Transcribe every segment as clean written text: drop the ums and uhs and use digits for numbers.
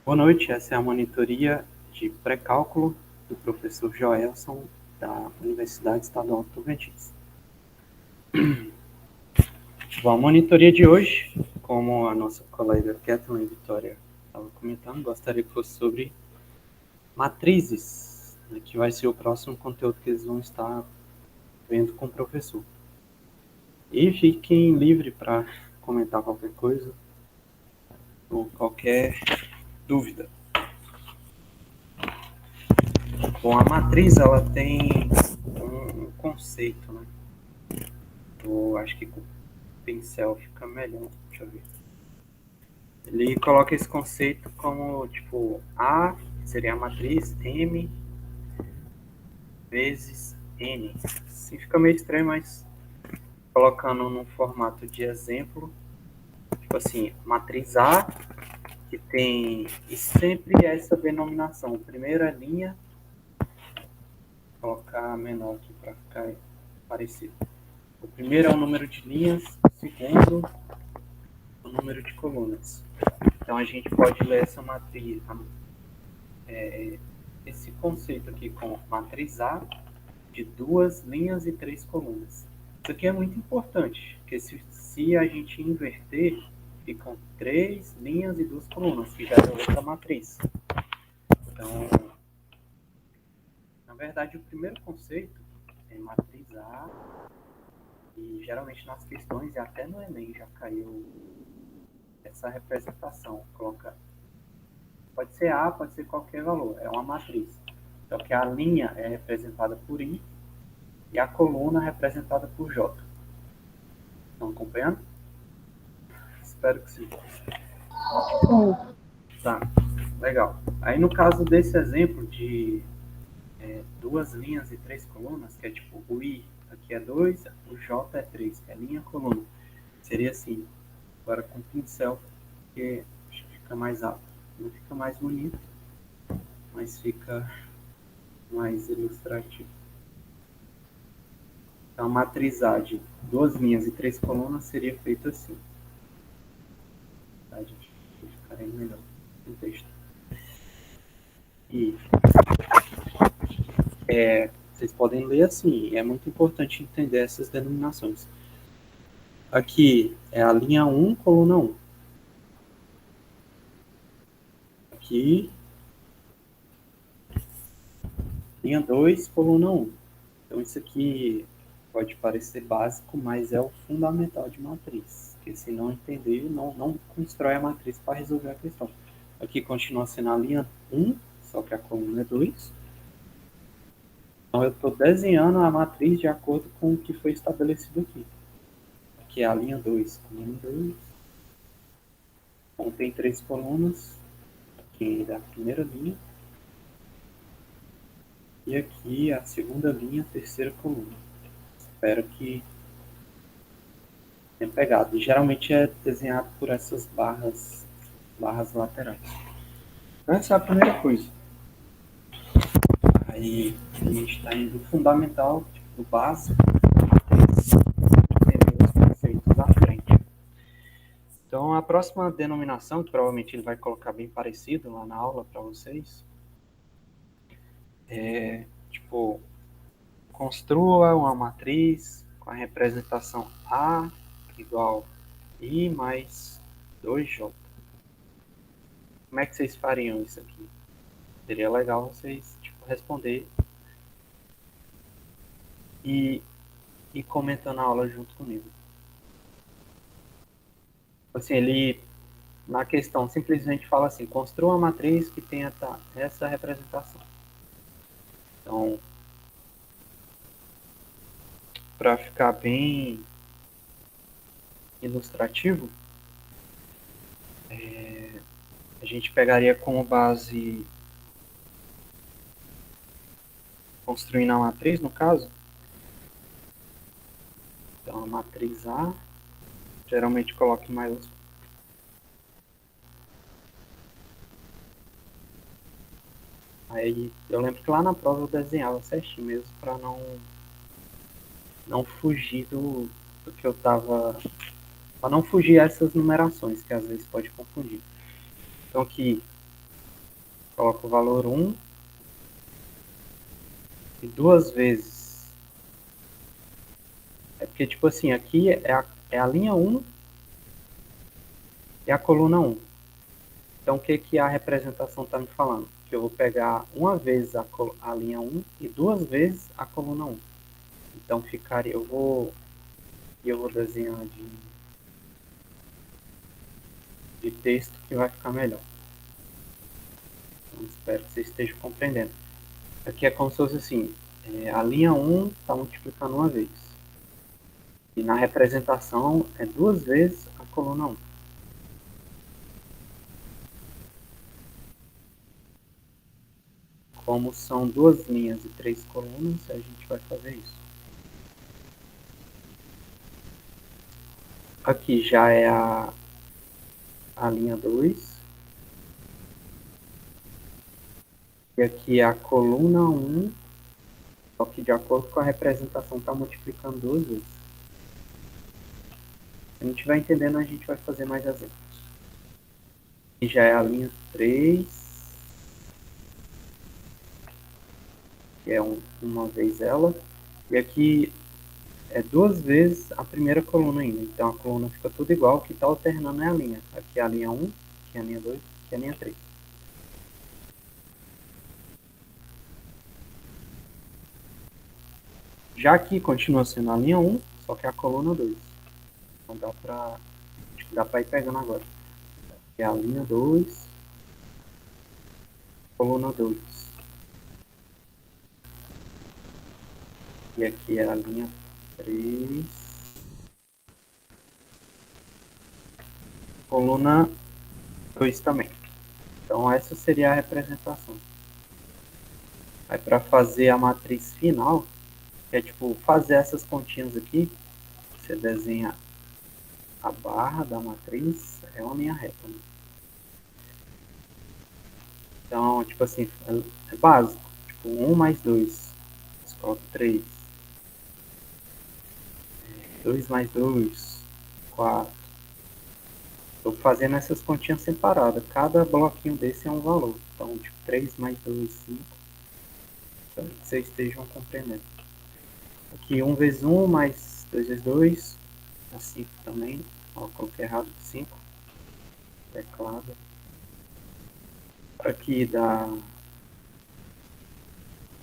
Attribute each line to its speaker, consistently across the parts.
Speaker 1: Boa noite, essa é a monitoria de pré-cálculo do professor Joelson, da Universidade Estadual do Tocantins. Bom, a monitoria de hoje, como a nossa colega Kathleen Vitória estava comentando, gostaria que fosse sobre matrizes, né, que vai ser o próximo conteúdo que eles vão estar vendo com o professor. E fiquem livres para comentar qualquer coisa ou qualquer dúvida. Bom, a matriz ela tem um conceito, né? Eu acho que com o pincel fica melhor. Deixa eu ver. Ele coloca esse conceito como tipo A seria a matriz M vezes N. Assim fica meio estranho, mas colocando num formato de exemplo, tipo assim, matriz A que tem e sempre essa denominação. Primeira linha, vou colocar menor aqui para ficar parecido. O primeiro é o número de linhas, o segundo o número de colunas. Então a gente pode ler essa matriz, esse conceito aqui como matriz A de 2 linhas e 3 colunas. Isso aqui é muito importante, porque se a gente inverter, ficam 3 linhas e 2 colunas, que já é outra matriz. Então, na verdade, o primeiro conceito é matriz A, e geralmente nas questões, e até no Enem já caiu essa representação. Pode ser A, pode ser qualquer valor, é uma matriz. Só que a linha é representada por I e a coluna é representada por J. Estão acompanhando? Espero que sim. Tá, legal. Aí no caso desse exemplo de 2 linhas e 3 colunas, que é tipo o I aqui é 2, o J é 3, que é linha coluna. Seria assim, agora com pincel, porque fica mais alto. Não fica mais bonito, mas fica mais ilustrativo. Então, a matriz A de 2 linhas e 3 colunas seria feita assim. Tá, gente? Ficaria melhor no texto. E vocês podem ler assim, é muito importante entender essas denominações. Aqui é a linha 1, coluna 1. Aqui, linha 2, coluna 1. Então, isso aqui pode parecer básico, mas é o fundamental de matriz. Porque se não entender, não constrói a matriz para resolver a questão. Aqui continua sendo a linha 1, só que a coluna é 2. Então, eu estou desenhando a matriz de acordo com o que foi estabelecido aqui. Aqui é a linha 2, coluna 2. Então, tem 3 colunas. Aqui é a primeira linha. E aqui a segunda linha, a terceira coluna. Espero que tenha pegado. E geralmente é desenhado por essas barras laterais. Então, essa é a primeira coisa. Aí a gente está indo do fundamental, do básico, entender os conceitos à frente. Então, a próxima denominação, que provavelmente ele vai colocar bem parecido lá na aula para vocês, é tipo, construa uma matriz com a representação A igual I mais 2J. Como é que vocês fariam isso aqui? Seria legal vocês responder e comentando a aula junto comigo. Assim, ele, na questão, simplesmente fala assim, construa uma matriz que tenha essa representação. Então, para ficar bem ilustrativo, a gente pegaria como base, construindo a matriz, no caso. Então, a matriz A, geralmente coloque mais. Aí, eu lembro que lá na prova eu desenhava certinho mesmo, para não fugir do que eu estava... Para não fugir essas numerações, que às vezes pode confundir. Então, aqui, coloco o valor 1 e 2 vezes. É porque, tipo assim, aqui é a linha 1 e a coluna 1. Então, o que, que a representação está me falando? Que eu vou pegar uma vez a linha 1 e 2 vezes a coluna 1. Então, ficaria, eu vou desenhar de texto que vai ficar melhor. Então, espero que vocês estejam compreendendo. Aqui é como se fosse assim, a linha 1 está multiplicando uma vez. E na representação é 2 vezes a coluna 1. Como são 2 linhas e 3 colunas, a gente vai fazer isso. Aqui já é a linha 2. E aqui é a coluna 1. Só que de acordo com a representação está multiplicando 2 vezes. Se a gente vai entendendo, a gente vai fazer mais exemplos. Aqui já é a linha 3. Que é uma vez ela. E aqui é 2 vezes a primeira coluna ainda. Então a coluna fica tudo igual, o que está alternando é a linha. Aqui é a linha 1, aqui é a linha 2, aqui é a linha 3. Já aqui continua sendo a linha 1, só que é a coluna 2. Então dá para ir pegando agora. Aqui é a linha 2, coluna 2. E aqui é a linha 3, coluna 2 também. Então essa seria a representação. Aí para fazer a matriz final, é tipo fazer essas pontinhas aqui, você desenha a barra da matriz, é uma linha reta, né? Então, tipo assim, é básico. Tipo, 1 mais 2, você coloca 3. 2 mais 2, 4. Estou fazendo essas continhas separadas. Cada bloquinho desse é um valor. Então, tipo, 3 mais 2, 5. Então, que vocês estejam compreendendo. Aqui, 1 vezes 1 mais 2 vezes 2. É 5 também. Ó, coloquei errado, 5. Teclado. Aqui dá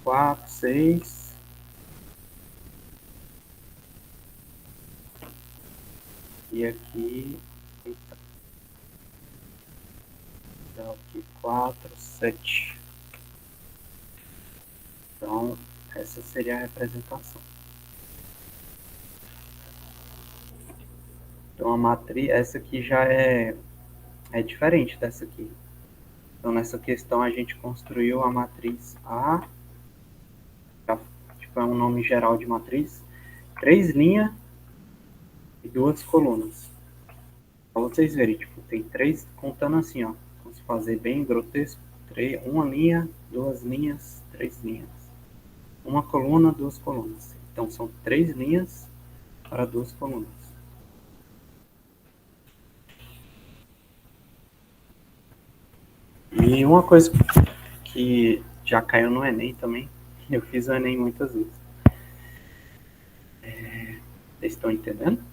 Speaker 1: 4, 6. E aqui, eita, dá aqui 4, 7. Então, essa seria a representação. Então, a matriz, essa aqui já é diferente dessa aqui. Então, nessa questão, a gente construiu a matriz A, tipo, é um nome geral de matriz, 3 linhas e 2 colunas. Para vocês verem, tipo, tem 3, contando assim, ó, vamos fazer bem grotesco, 1 linha, 2 linhas, 3 linhas. 1 coluna, 2 colunas. Então, são 3 linhas para 2 colunas. E uma coisa que já caiu no Enem também, eu fiz o Enem muitas vezes. Vocês estão entendendo?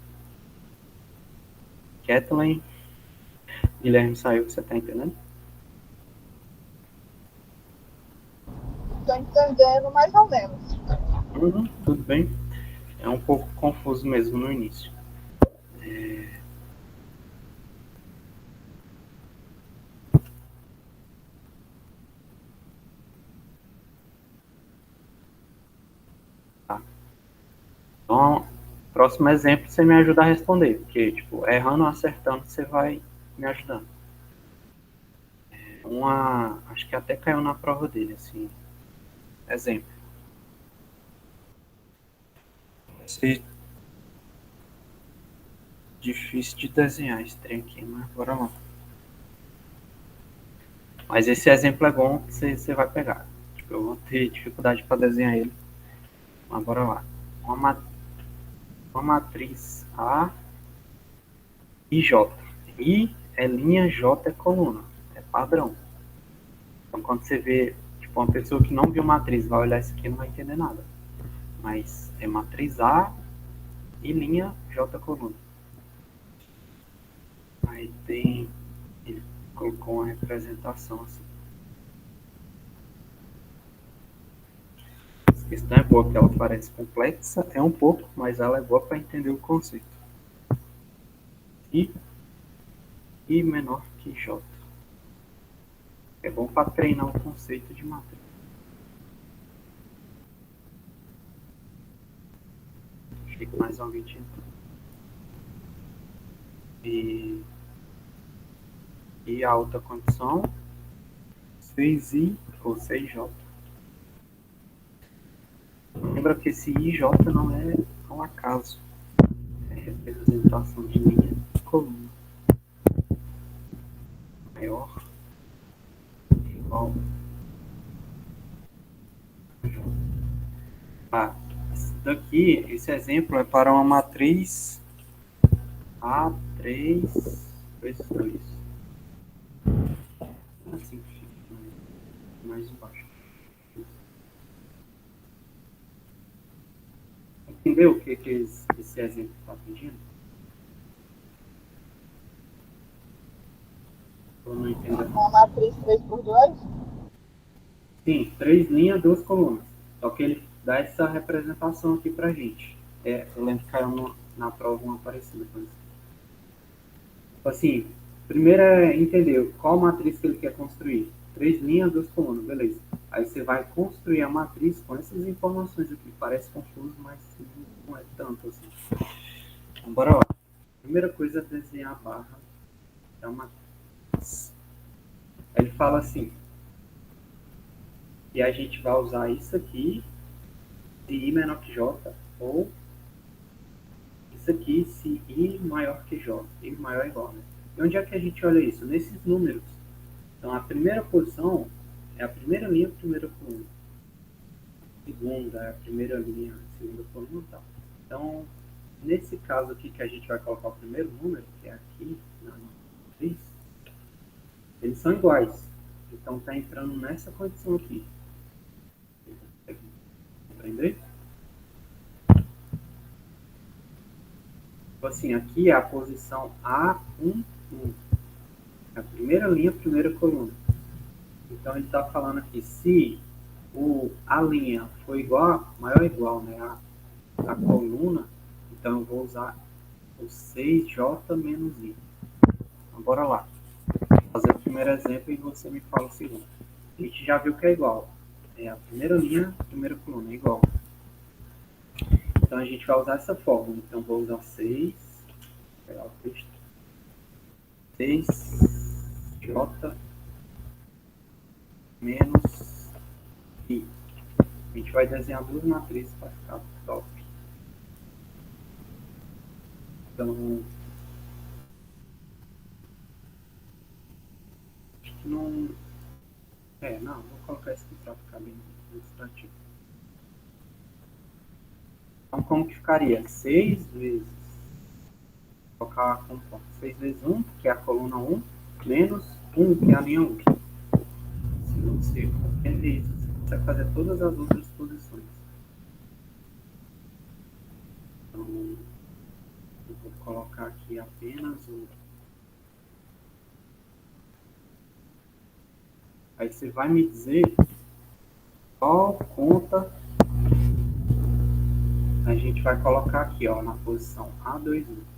Speaker 1: Kathleen, Guilherme saiu, você está entendendo?
Speaker 2: Estou entendendo mais ou menos.
Speaker 1: Tudo bem. É um pouco confuso mesmo no início. Tá. Então, próximo exemplo você me ajuda a responder, porque, tipo, errando ou acertando, você vai me ajudando. Acho que até caiu na prova dele, assim. Exemplo. Esse difícil de desenhar esse trem aqui, mas bora lá. Mas esse exemplo é bom que você vai pegar. Tipo, eu vou ter dificuldade para desenhar ele. Mas bora lá. Uma matriz A e J. I é linha, J é coluna. É padrão. Então, quando você vê, tipo, uma pessoa que não viu matriz, vai olhar isso aqui e não vai entender nada. Mas é matriz A e linha J coluna. Aí tem, ele colocou uma representação assim. Essa questão é boa, porque ela parece complexa, é um pouco, mas ela é boa para entender o conceito. I menor que J. É bom para treinar o conceito de matriz. Fica mais alguém então. E a outra condição, 6i ou 6j. Lembra que esse IJ não é um acaso. É representação de linha coluna. Maior igual a J. Daqui, esse exemplo é para uma matriz A3 vezes 2. Assim fica mais embaixo. Entendeu o que esse exemplo está pedindo? Ou não entendeu?
Speaker 2: Uma matriz 3x2?
Speaker 1: Sim, 3 linhas, 2 colunas. Só que ele dá essa representação aqui pra gente. Eu lembro que caiu na prova uma parecida com isso. Assim, primeiro é entender qual matriz que ele quer construir. 3 linhas, 2 colunas, beleza. Aí você vai construir a matriz com essas informações aqui. Parece confuso, mas não é tanto assim. Então, bora lá. Primeira coisa é desenhar a barra da matriz. Aí ele fala assim, e a gente vai usar isso aqui, se I menor que J, ou isso aqui, se I maior que J, I maior ou igual, né? E onde é que a gente olha isso? Nesses números. Então, a primeira posição é a primeira linha, a primeira coluna. A segunda é a primeira linha, a segunda coluna e tal. Então, nesse caso aqui que a gente vai colocar o primeiro número, que é aqui, na matriz, eles são iguais. Então, está entrando nessa condição aqui. Entendeu? Então, assim, aqui é a posição A1, 1. É a primeira linha, a primeira coluna. Então, ele está falando aqui, se a linha for igual, maior ou igual, né, a coluna, então eu vou usar o 6J menos I. Então, bora lá. Vou fazer o primeiro exemplo e você me fala o segundo. A gente já viu que é igual. É a primeira linha, a primeira coluna, é igual. Então, a gente vai usar essa fórmula. Então, vou usar 6, vou pegar o texto, 6J menos I. A gente vai desenhar duas matrizes para ficar top. Então, acho que não... não, vou colocar isso aqui para ficar bem ilustrativo. Então, como que ficaria? 6 vezes... Vou colocar como ponto. 6 vezes 1, que é a coluna 1, menos 1, que é a linha 1. Se você compreender isso, você consegue fazer todas as outras posições. Então, eu vou colocar aqui apenas o... Aí você vai me dizer qual conta a gente vai colocar aqui, ó, na posição A2, 1.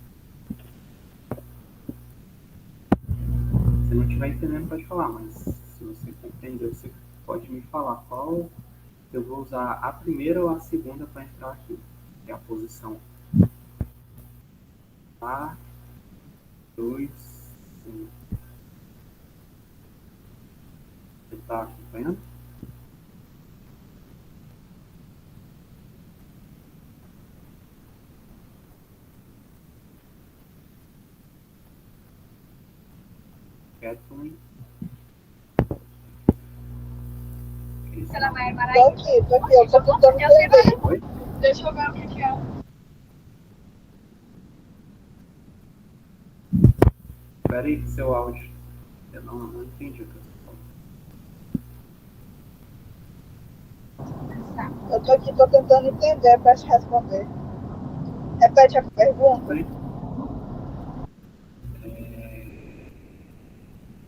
Speaker 1: Se não estiver entendendo, pode falar, mas se você compreendeu, você pode me falar qual eu vou usar, a primeira ou a segunda para entrar aqui. É a posição A2, 1. Você está acompanhando? Kathleen?
Speaker 2: Tô aqui, eu tô tentando entender.
Speaker 1: Oi?
Speaker 2: Deixa eu ver o que é.
Speaker 1: Espera aí, seu áudio. Eu não entendi o que você falou.
Speaker 2: Eu tô aqui, tô tentando entender para te responder. Repete a pergunta.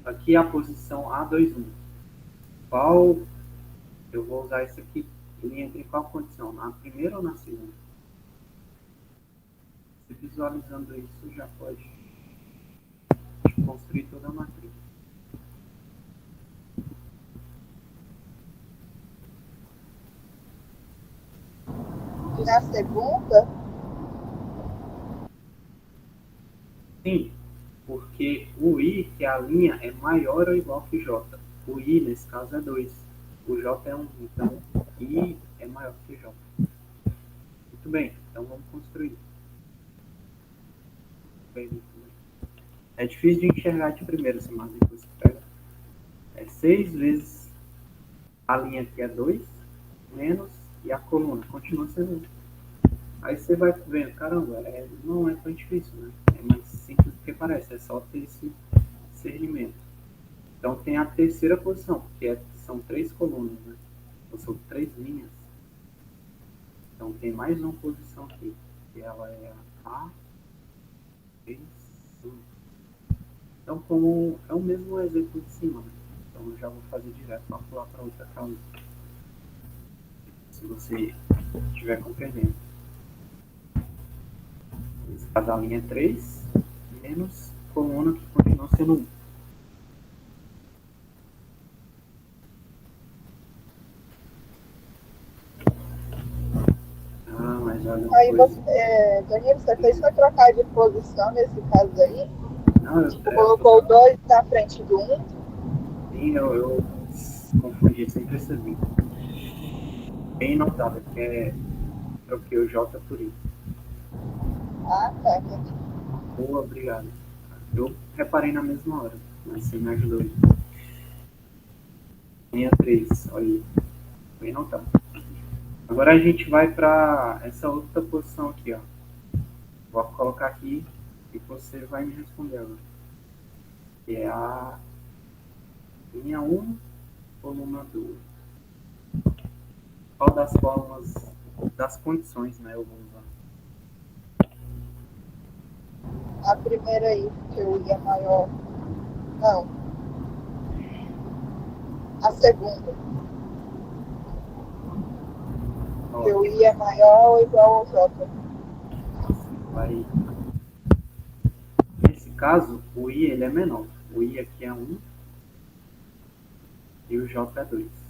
Speaker 1: Aqui é a posição A21. Qual eu vou usar isso aqui? Ele entra em qual condição? Na primeira ou na segunda? Se visualizando isso, já pode construir toda a matriz.
Speaker 2: E na segunda,
Speaker 1: Sim, porque o I, que é a linha, é maior ou igual que J. O I, nesse caso, é 2. O J é 1. Então, I é maior que J. Muito bem, então vamos construir. Muito bem. É difícil de enxergar de primeira, assim, mas depois você pega. É 6 vezes a linha aqui é 2, menos, e a coluna continua sendo 1. Aí você vai vendo, caramba, não é tão difícil, né? É mais simples do que parece, é só ter esse discernimento. Então tem a terceira posição, são 3 colunas, né? Ou são 3 linhas. Então tem mais uma posição aqui, que ela é a A3, 1. Então, como é o mesmo exemplo de cima, né? Então eu já vou fazer direto para pular para outra calma. Se você estiver compreendendo. Nesse caso a linha é 3, menos coluna que continua sendo 1. Ah, mas olha uma
Speaker 2: aí
Speaker 1: coisa.
Speaker 2: Danilo, você fez foi trocar de posição nesse caso aí?
Speaker 1: Não,
Speaker 2: Tipo, colocou o 2 na frente do 1?
Speaker 1: sim, eu confundi sem perceber. Bem notado, que troquei o J por I.
Speaker 2: Ah, tá, entendi.
Speaker 1: Boa, obrigado. Eu reparei na mesma hora, mas você me ajudou aí. Linha 3, olha aí. Bem notado. Agora a gente vai para essa outra posição aqui, ó. Vou colocar aqui e você vai me responder agora. Que é a linha 1, coluna 2. Qual das formas, das condições, né, eu vou usar?
Speaker 2: A primeira aí, que eu ia maior. Não, a segunda. Que eu ia maior ou igual ao J.
Speaker 1: Vai. Nesse caso, o I ele é menor. O I aqui é 1 e o J é 2.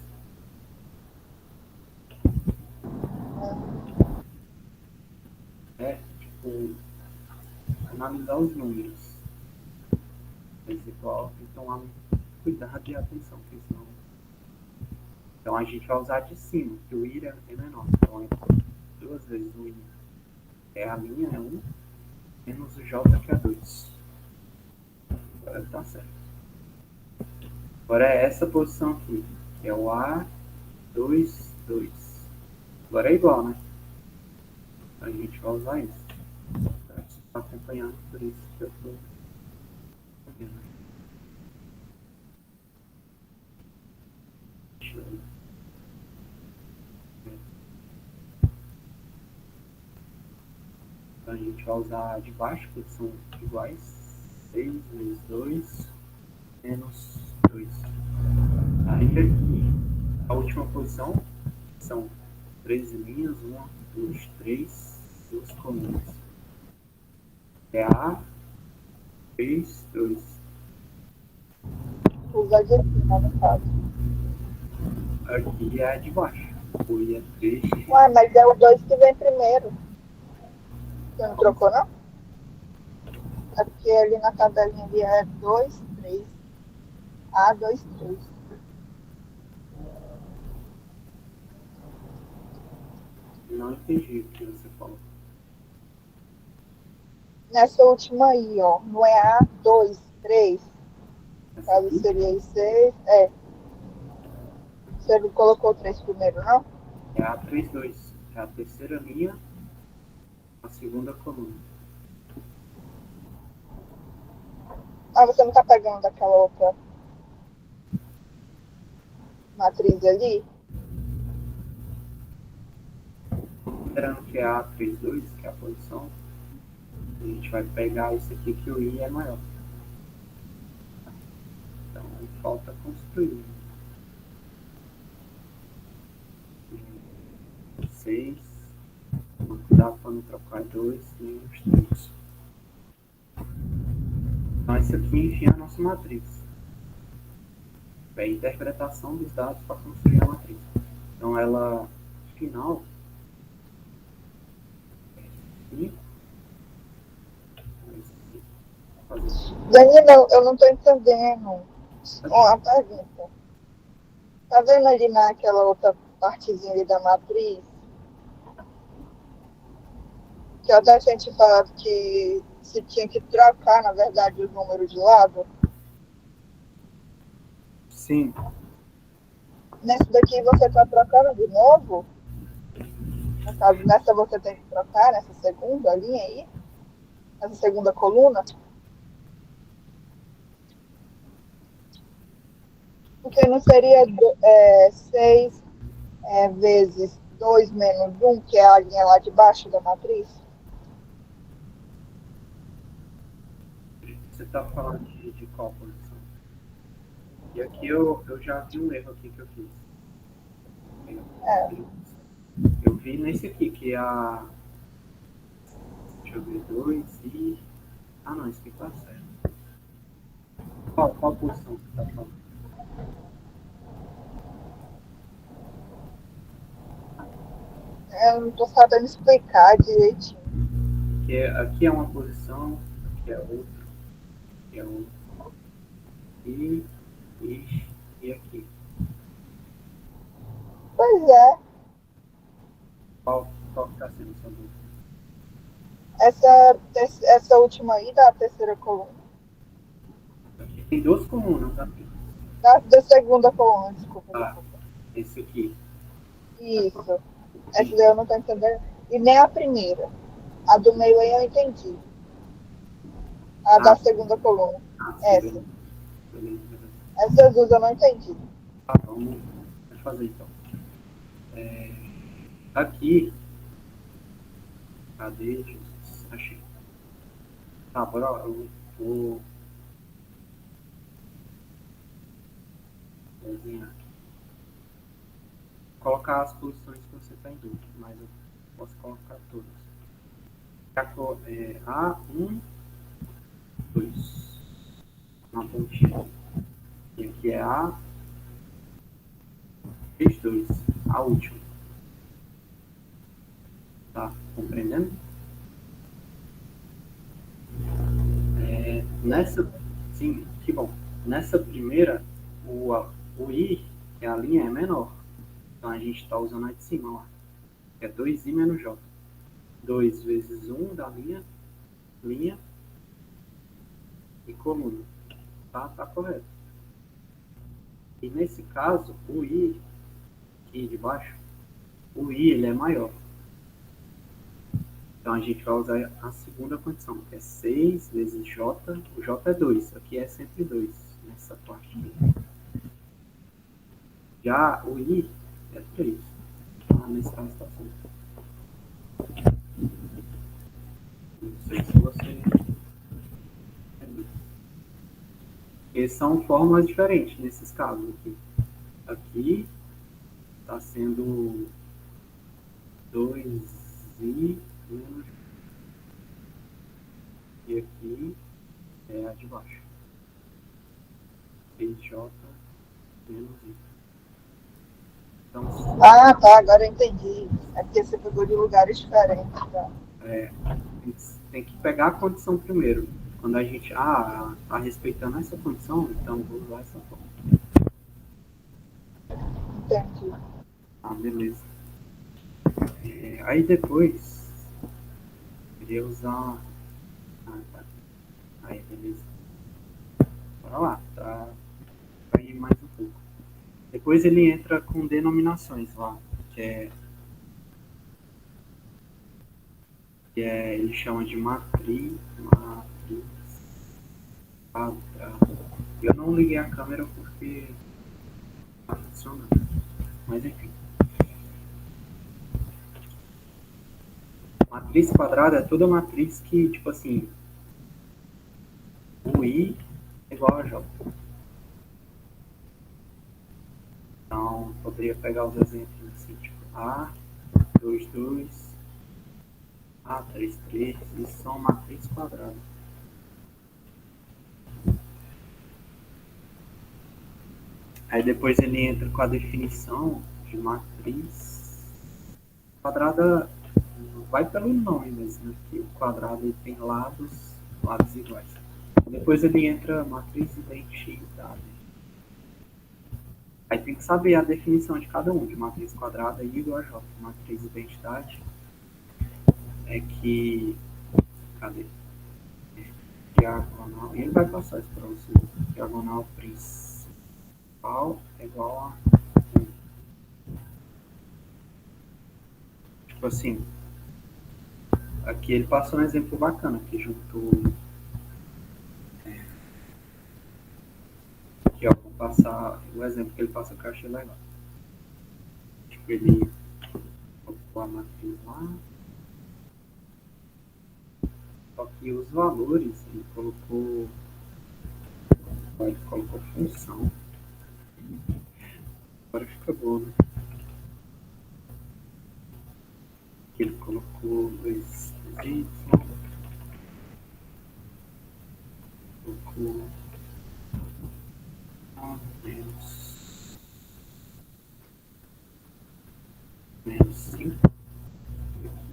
Speaker 1: É, tipo, analisar os números. Igual, tem que tomar cuidado e atenção, porque senão. Então a gente vai usar de cima, que o I é menor. Então é 2 vezes o I é a linha, é 1, menos o J que é 2. Agora tá certo. Agora é essa posição aqui, que é o A, 2, 2. Agora é igual, né? A gente vai usar isso. Você está acompanhando, por isso que eu estou vendo. Deixa eu ver. Então a gente vai usar de baixo, porque são iguais. 6 vezes 2, menos 2. Aí a última posição são 3 linhas, 1, 2, 3, 2 colunas. É a 3, 2.
Speaker 2: Usa de cima, no caso.
Speaker 1: Aqui é a de baixo. O I é 3.
Speaker 2: Ué, mas é o 2 que vem primeiro. Você não trocou, não? É porque ali na tabelinha ali é 2, 3. A, 2, 3.
Speaker 1: Não entendi o que você falou.
Speaker 2: Nessa última aí, ó. Não é A, 2, 3.
Speaker 1: Essa
Speaker 2: Caso
Speaker 1: aqui
Speaker 2: seria aí 6. É. Você não colocou o 3 primeiro, não?
Speaker 1: é a 3, 2. É a terceira linha, a segunda coluna.
Speaker 2: Ah, você não tá pegando aquela outra matriz ali?
Speaker 1: considerando que é A32, que é a posição, a gente vai pegar isso aqui que o I é maior. Então, falta construir. 6. Dá para não trocar 2 menos 3. Então, isso aqui enfia a nossa matriz. É a interpretação dos dados para construir a matriz. Então, ela, final, é 5.
Speaker 2: Danilo, eu não estou entendendo. Uma pergunta. Tá vendo ali naquela outra partezinha ali da matriz? Que eu até tinha te falado que se tinha que trocar, na verdade, o número de lado.
Speaker 1: Sim.
Speaker 2: Nesse daqui você está trocando de novo? No caso, nessa você tem que trocar, nessa segunda linha aí? Nessa segunda coluna? Porque não seria 6 vezes 2 menos 1, que é a linha lá de baixo da matriz?
Speaker 1: Você está falando de qual posição? E aqui eu já vi um erro aqui que eu fiz. Eu vi nesse aqui, que é a... Deixa eu ver, 2 e... Ah, não, esse aqui tá certo. Qual posição você está falando?
Speaker 2: Eu não estou sabendo explicar direitinho.
Speaker 1: Aqui é uma posição, aqui é outra, aqui é outra. E aqui.
Speaker 2: Pois é.
Speaker 1: Qual que está sendo essa dúvida?
Speaker 2: Essa última aí da terceira coluna.
Speaker 1: Aqui tem 2 colunas aqui.
Speaker 2: Da segunda coluna, desculpa.
Speaker 1: Esse aqui.
Speaker 2: Isso. Essa daí eu não estou entendendo. E nem a primeira. A do meio aí eu entendi. A da segunda coluna. Essa.
Speaker 1: Beleza.
Speaker 2: Essas duas eu não entendi.
Speaker 1: Vamos fazer então. Aqui. Cadê? Jesus? Achei. Tá, bora. Eu vou desenhar aqui. Colocar as posições que você está em dúvida, mas eu posso colocar todas. A1, 2. Uma pontinha. E aqui é A2, a última. Tá compreendendo? Sim, que bom. Nessa primeira, o I, que é a linha, é menor. Então a gente está usando a de cima, ó. Que é 2I menos J. 2 vezes 1 da linha e coluna. Tá correto. E nesse caso, o I, aqui de baixo, o I ele é maior. Então a gente vai usar a segunda condição, que é 6 vezes J. O J é 2, aqui é sempre 2, nessa parte aqui. Já o I é 3. Nesse caso está certo. Não sei se você... Porque são formas diferentes nesses casos aqui. Aqui está sendo 2i menos... E aqui é a de baixo. 6j menos i. Então,
Speaker 2: Tá, agora eu entendi. É porque você pegou de lugares diferentes. Tá?
Speaker 1: Tem que pegar a condição primeiro. Quando a gente tá respeitando essa condição, então vou usar essa forma.
Speaker 2: Entendi.
Speaker 1: Beleza. Aí depois queria usar. Tá. Aí, beleza. Bora lá, tá aí mais um pouco. Depois ele entra com denominações lá, que ele chama de matriz quadrada. Eu não liguei a câmera porque tá funcionando, mas enfim. Matriz quadrada é toda matriz que, tipo assim, o I é igual a J. Então, poderia pegar os exemplos assim, tipo A, 2, 2, A, 3, 3, isso são matriz quadrada. Aí depois ele entra com a definição de matriz quadrada, vai pelo nome mesmo, né? Que o quadrado ele tem lados iguais. Depois ele entra matriz identidade. Aí tem que saber a definição de cada um, de matriz quadrada e igual a J. Matriz identidade é que, cadê? Diagonal, e ele vai passar isso para você. Diagonal principal é igual a 1. Tipo assim, aqui ele passou um exemplo bacana, que juntou. Aqui, ó, vou passar o exemplo que ele passa que eu achei legal. Tipo, ele colocou a matriz lá. Só que os valores, ele colocou função. Agora fica bom, né? Ele colocou 2y, colocou menos 5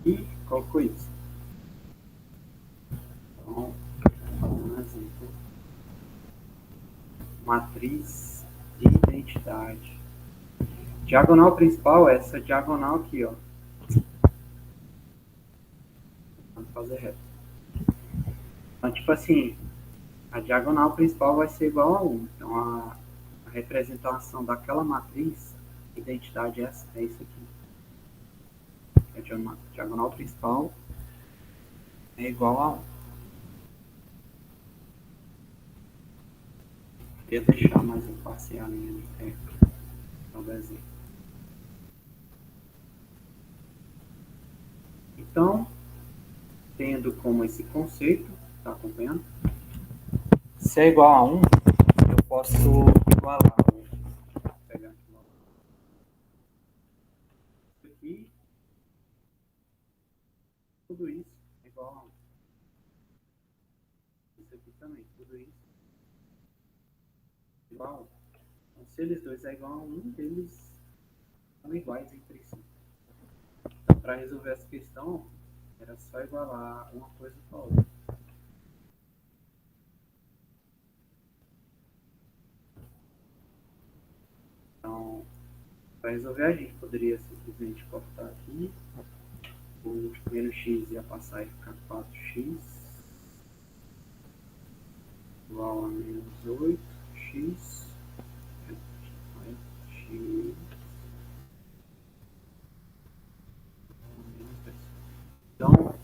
Speaker 1: e colocou isso. Então, um exemplo. Matriz de identidade. Diagonal principal é essa diagonal aqui, ó. Vamos fazer reto. Então, tipo assim, a diagonal principal vai ser igual a 1. Então, a representação daquela matriz, identidade é isso aqui. A diagonal principal é igual a 1. Queria deixar mais um parcial ali perto do desenho. Então, tendo como esse conceito, tá acompanhando? Se é igual a 1, eu posso igualar. Vou pegar aqui. Tudo isso é igual a 1. Isso aqui também, tudo isso é igual a 1. Então, se eles dois é igual a 1, eles são iguais entre si. Então, para resolver essa questão, era só igualar uma coisa com a outra. Então, para resolver, a gente poderia simplesmente cortar aqui. O menos x ia passar e ficar 4x igual a menos 8x. Então,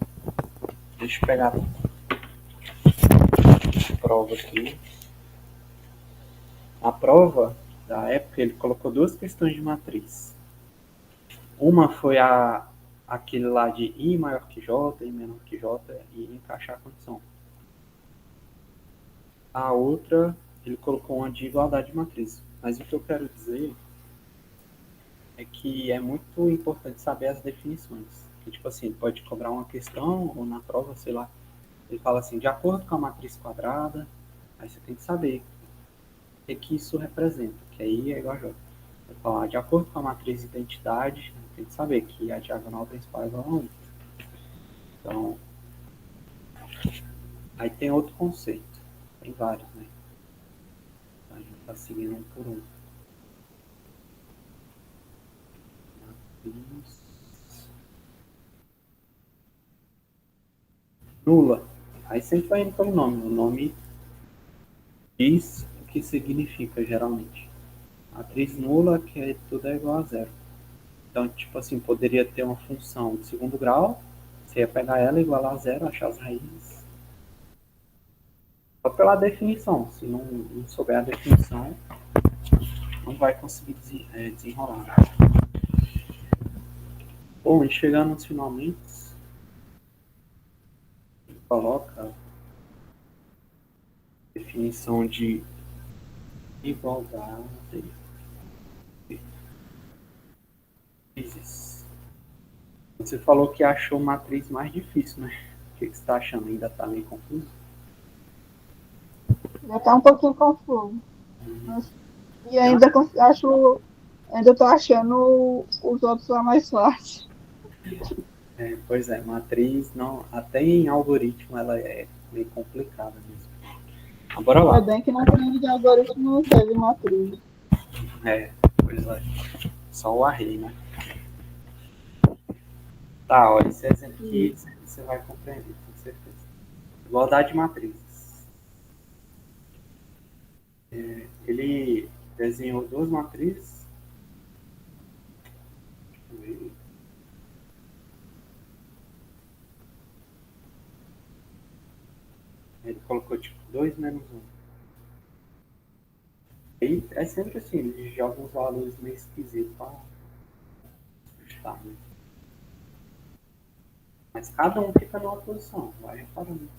Speaker 1: deixa eu pegar a prova aqui. A prova da época ele colocou duas questões de matriz. Uma foi aquele lá de I maior que J, I menor que J e encaixar a condição. A outra, ele colocou uma de igualdade de matriz. Mas o que eu quero dizer é que é muito importante saber as definições. Que, tipo assim, ele pode cobrar uma questão ou na prova, sei lá, ele fala assim, de acordo com a matriz quadrada, aí você tem que saber o que isso representa, que aí é igual a J. Vai falar, de acordo com a matriz identidade, tem que saber que a diagonal principal é igual a 1. Então, aí tem outro conceito. Tem vários, né? Então, a gente está seguindo um por um. Matriz nula. Aí sempre vai indo pelo nome. O nome diz o que significa, geralmente. Matriz nula, que é tudo é igual a zero. Então, tipo assim, poderia ter uma função de segundo grau, você ia pegar ela, igualar a zero, achar as raízes. Só pela definição. Se não souber a definição, não vai conseguir desenrolar. Bom, e chegando nos finalmente, coloca definição de igualdade. Você falou que achou matriz mais difícil, né? O que você está achando? Ainda está meio confuso?
Speaker 2: Já está um pouquinho confuso. E ainda ainda estou achando os outros lá mais fáceis.
Speaker 1: Pois é, matriz, não, até em algoritmo ela é meio complicada mesmo. Mas bora lá.
Speaker 2: É bem que na prova de algoritmo não teve matriz.
Speaker 1: Pois é. Só o array, né? Tá, olha, esse exemplo aqui você vai compreender, com certeza. Igualdade de matrizes. Ele desenhou duas matrizes. Deixa eu ver. Ele colocou tipo 2 menos 1. Aí é sempre assim, ele joga uns valores meio esquisitos para ajustar, né? Mas cada um fica numa posição, vai reparando isso.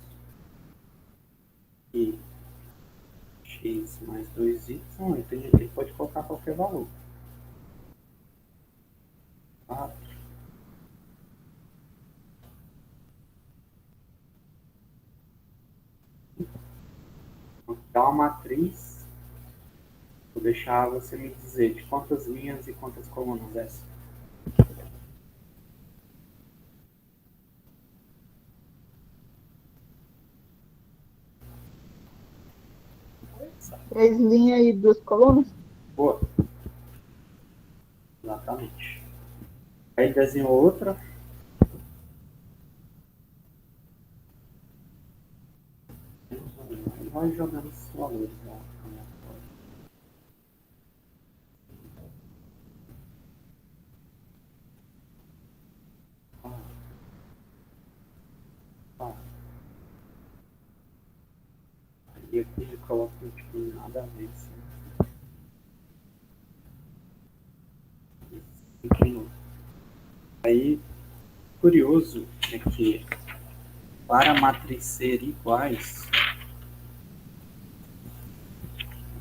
Speaker 1: E x mais 2y, ele pode colocar qualquer valor. 4. Dá uma matriz. Vou deixar você me dizer de quantas linhas e quantas colunas é essa.
Speaker 2: Três linhas e duas colunas?
Speaker 1: Boa. Exatamente. Aí desenhou outra. Ele vai jogando esses valores lá. E aqui ele coloca tipo nada a ver. Assim. Aí, curioso é que para a matriz ser iguais.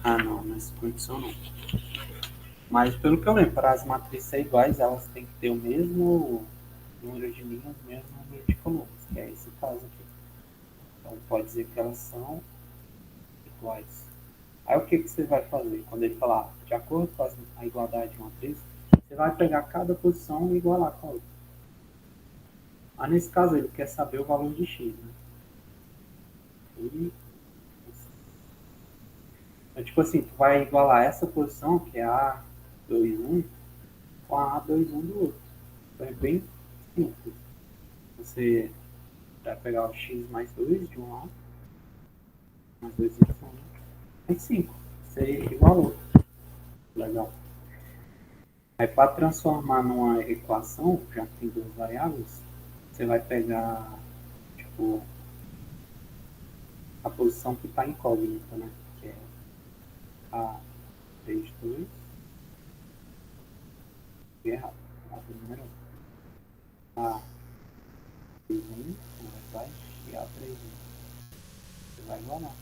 Speaker 1: Não, nessa condição não. Mas pelo que eu lembro, para as matrizes ser iguais, elas têm que ter o mesmo número de linhas, o mesmo número de colunas, que é esse caso aqui. Então pode dizer que elas são iguais. Aí o que você vai fazer? Quando ele falar de acordo com a igualdade de matriz, você vai pegar cada posição e igualar com a outra. Mas nesse caso ele quer saber o valor de x, né? Então, tipo assim, tu vai igualar essa posição, que é a 2, 1, com a 2, 1 do outro. Então é bem simples. Você vai pegar o x mais 2 de um lado, mais 2y, mais 5. Você igualou. Legal. Aí para transformar numa equação, já que tem duas variáveis, você vai pegar tipo, a posição que está incógnita, né? Que é a 3, 2. Errado. A primeira. A 3, 1, vai e a 3, 1. Você vai igualar.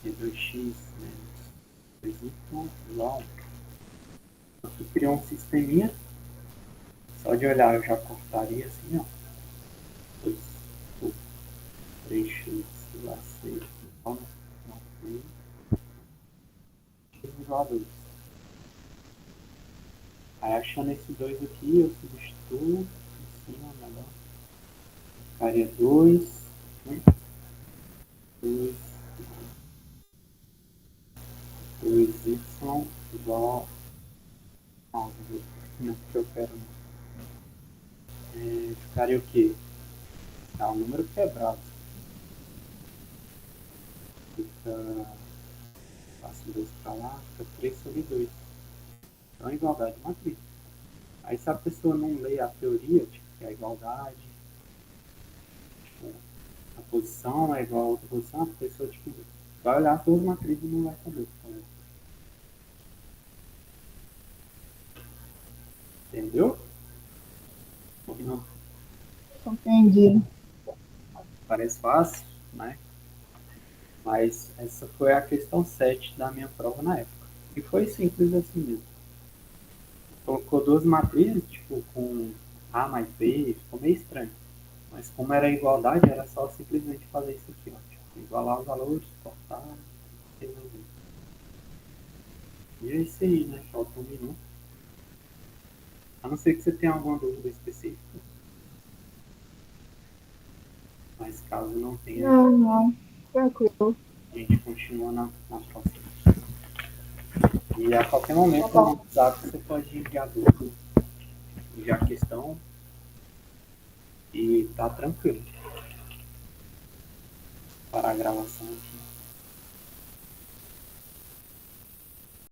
Speaker 1: E 2x menos 2y igual. Então, tu criou um sisteminha. Só de olhar eu já cortaria assim, ó. 3x igual a 6. Não, 3. X igual a 2. Aí achando esse 2 aqui, eu substituo em cima, melhor. Ficaria 2, 2, 2y igual a... Não, que eu quero. Ficaria o quê? Tá, um número quebrado. Fica... Passo 2 para lá, fica 3 sobre 2. Então, igualdade de matriz. Aí se a pessoa não lê a teoria, tipo, que é a igualdade, tipo, a posição é igual a outra posição, a pessoa tipo, vai olhar as duas matrizes e não vai saber. Entendeu? Ou não?
Speaker 2: Entendi.
Speaker 1: parece fácil, né? Mas essa foi a questão 7 da minha prova na época. E foi simples assim mesmo. Colocou duas matrizes, tipo, com A mais B, ficou meio estranho. Mas como era igualdade, era só simplesmente fazer isso aqui, ó. Tipo, igualar os valores, cortar, resolver. E é isso aí, né? Falta um minuto. A não ser que você tenha alguma dúvida específica. Mas caso não tenha,
Speaker 2: Não, tranquilo.
Speaker 1: a gente continua na próxima. E a qualquer
Speaker 2: Tá
Speaker 1: momento no
Speaker 2: bom.
Speaker 1: WhatsApp você pode enviar dúvida, enviar questão e tá tranquilo para a gravação aqui.